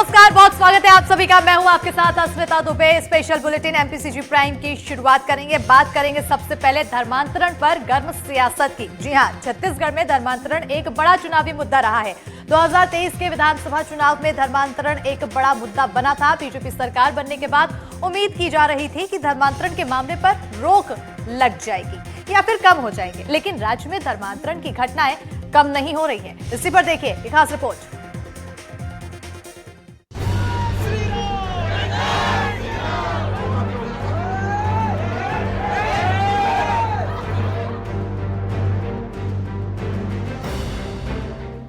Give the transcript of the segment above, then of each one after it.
नमस्कार, बहुत स्वागत है आप सभी का। मैं हूं आपके साथ Asmita Dubey. Special bulletin MPCG prime की शुरुआत करेंगे। बात करेंगे सबसे पहले धर्मांतरण पर गर्म सियासत की। जी हां, छत्तीसगढ़ में धर्मांतरण एक बड़ा चुनावी मुद्दा रहा है। 2023 के विधानसभा चुनाव में धर्मांतरण एक बड़ा मुद्दा बना था। बीजेपी सरकार बनने के बाद उम्मीद की जा रही थी कि धर्मांतरण के मामले पर रोक लग जाएगी या फिर कम हो जाएंगे, लेकिन राज्य में धर्मांतरण की घटनाएं कम नहीं हो रही है। इसी पर देखिए एक खास रिपोर्ट।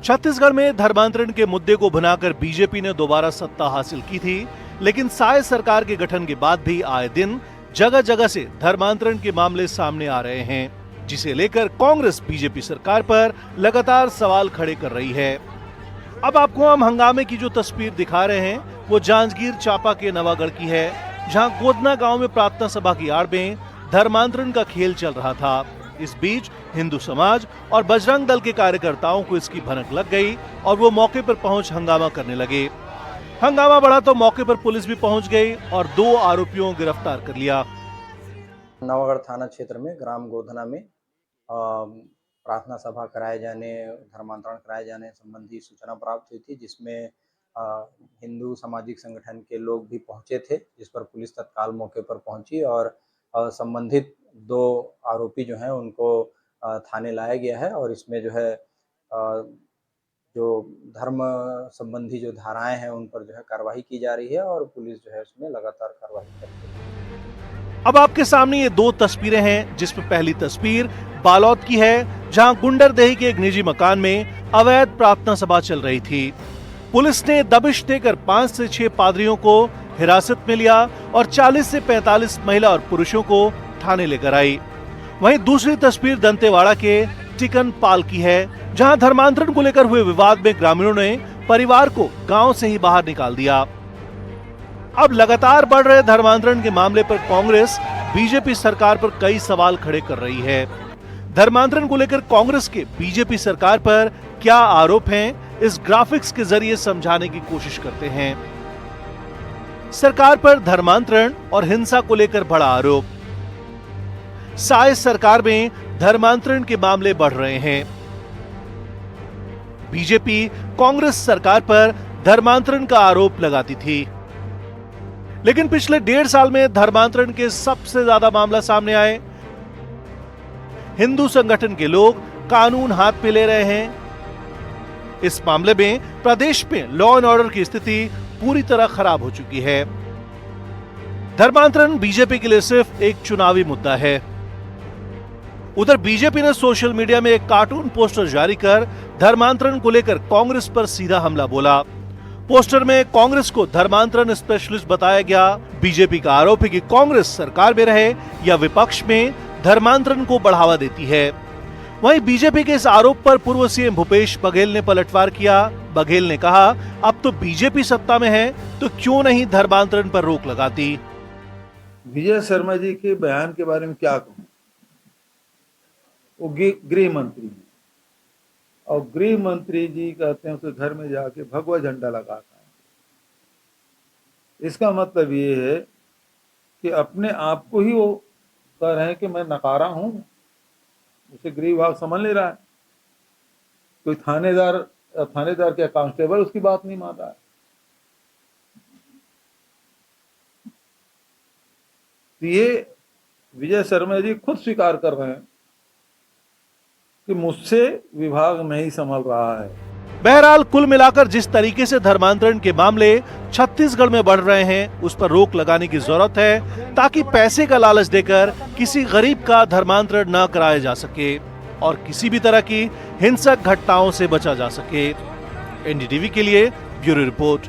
छत्तीसगढ़ में धर्मांतरण के मुद्दे को भुनाकर बीजेपी ने दोबारा सत्ता हासिल की थी, लेकिन साय सरकार के गठन के बाद भी आए दिन जगह जगह से धर्मांतरण के मामले सामने आ रहे हैं, जिसे लेकर कांग्रेस बीजेपी सरकार पर लगातार सवाल खड़े कर रही है। अब आपको हम हंगामे की जो तस्वीर दिखा रहे हैं वो जांजगीर चांपा के नवागढ़ की है, जहां गोदना गांव में प्रार्थना सभा की आड़ में धर्मांतरण का खेल चल रहा था। इस बीच हिंदू समाज और बजरंग दल के कार्यकर्ताओं को इसकी भनक लग गई और वो मौके पर पहुंच हंगामा करने लगे। हंगामा बढ़ा तो मौके पर पुलिस भी पहुंच गई और 2 आरोपियों को गिरफ्तार कर लिया। नवागढ़ थाना क्षेत्र में ग्राम गोधना में प्रार्थना सभा कराए जाने, धर्मांतरण कराए जाने संबंधी सूचना प्राप्त हुई थी, जिसमें हिंदू सामाजिक संगठन के लोग भी पहुंचे थे, जिस पर पुलिस तत्काल मौके पर पहुंची और संबंधित 2 आरोपी जो हैं उनको थाने लाया गया है। और इसमें जो है जो धर्म संबंधी जो धाराएं हैं उन पर जो है कार्रवाई की जा रही है और पुलिस जो है उसमें लगातार कार्रवाई कर रही है। अब आपके सामने ये 2 तस्वीरें हैं, जिसमें पहली तस्वीर बालोद की है, जहां गुंडरदेही के एक निजी मकान में अवैध प्रार्थना सभा चल रही थी। पुलिस ने दबिश देकर 5 से 6 पादरियों को हिरासत में लिया और 40 से 45 महिला और पुरुषों को थाने लेकर आई। वहीं दूसरी तस्वीर दंतेवाड़ा के टिकन पाल की है, जहां धर्मांतरण को लेकर हुए विवाद में ग्रामीणों ने परिवार को गांव से ही बाहर निकाल दिया। अब लगातार बढ़ रहे धर्मांतरण के मामले पर कांग्रेस बीजेपी सरकार पर कई सवाल खड़े कर रही है। धर्मांतरण को लेकर कांग्रेस के बीजेपी सरकार पर क्या आरोप हैं, इस ग्राफिक्स के जरिए समझाने की कोशिश करते हैं। सरकार पर धर्मांतरण और हिंसा को लेकर बड़ा आरोप। साय सरकार में धर्मांतरण के मामले बढ़ रहे हैं। बीजेपी कांग्रेस सरकार पर धर्मांतरण का आरोप लगाती थी, लेकिन पिछले 1.5 साल में धर्मांतरण के सबसे ज्यादा मामला सामने आए। हिंदू संगठन के लोग कानून हाथ में ले रहे हैं। इस मामले में प्रदेश में लॉ एंड ऑर्डर की स्थिति पूरी तरह खराब हो चुकी है। धर्मांतरण बीजेपी के लिए सिर्फ एक चुनावी मुद्दा है। उधर बीजेपी ने सोशल मीडिया में एक कार्टून पोस्टर जारी कर धर्मांतरण को लेकर कांग्रेस पर सीधा हमला बोला। पोस्टर में कांग्रेस को धर्मांतरण स्पेशलिस्ट बताया गया। बीजेपी का आरोप है कि कांग्रेस सरकार में रहे या विपक्ष में धर्मांतरण को बढ़ावा देती है। वहीं बीजेपी के इस आरोप पर पूर्व सीएम भूपेश बघेल ने पलटवार किया। बघेल ने कहा, अब तो बीजेपी सत्ता में है तो क्यों नहीं धर्मांतरण पर रोक लगाती। विजय शर्मा जी के बयान के बारे में क्या कहूं? वो गृह मंत्री हैं और गृह मंत्री जी कहते हैं उसके घर में जाके भगवा झंडा लगाता है। इसका मतलब ये है कि अपने आप को ही वो कह रहे हैं कि मैं नकारा हूं। उसे गृह विभाग समझ ले रहा है। कोई थानेदार क्या कांस्टेबल उसकी बात नहीं मान रहा है। तो ये विजय शर्मा जी खुद स्वीकार कर रहे हैं कि मुझसे विभाग नहीं संभल रहा है। बहरहाल कुल मिलाकर जिस तरीके से धर्मांतरण के मामले छत्तीसगढ़ में बढ़ रहे हैं, उस पर रोक लगाने की जरूरत है, ताकि पैसे का लालच देकर किसी गरीब का धर्मांतरण न कराया जा सके और किसी भी तरह की हिंसक घटनाओं से बचा जा सके। एनडीटीवी के लिए ब्यूरो रिपोर्ट।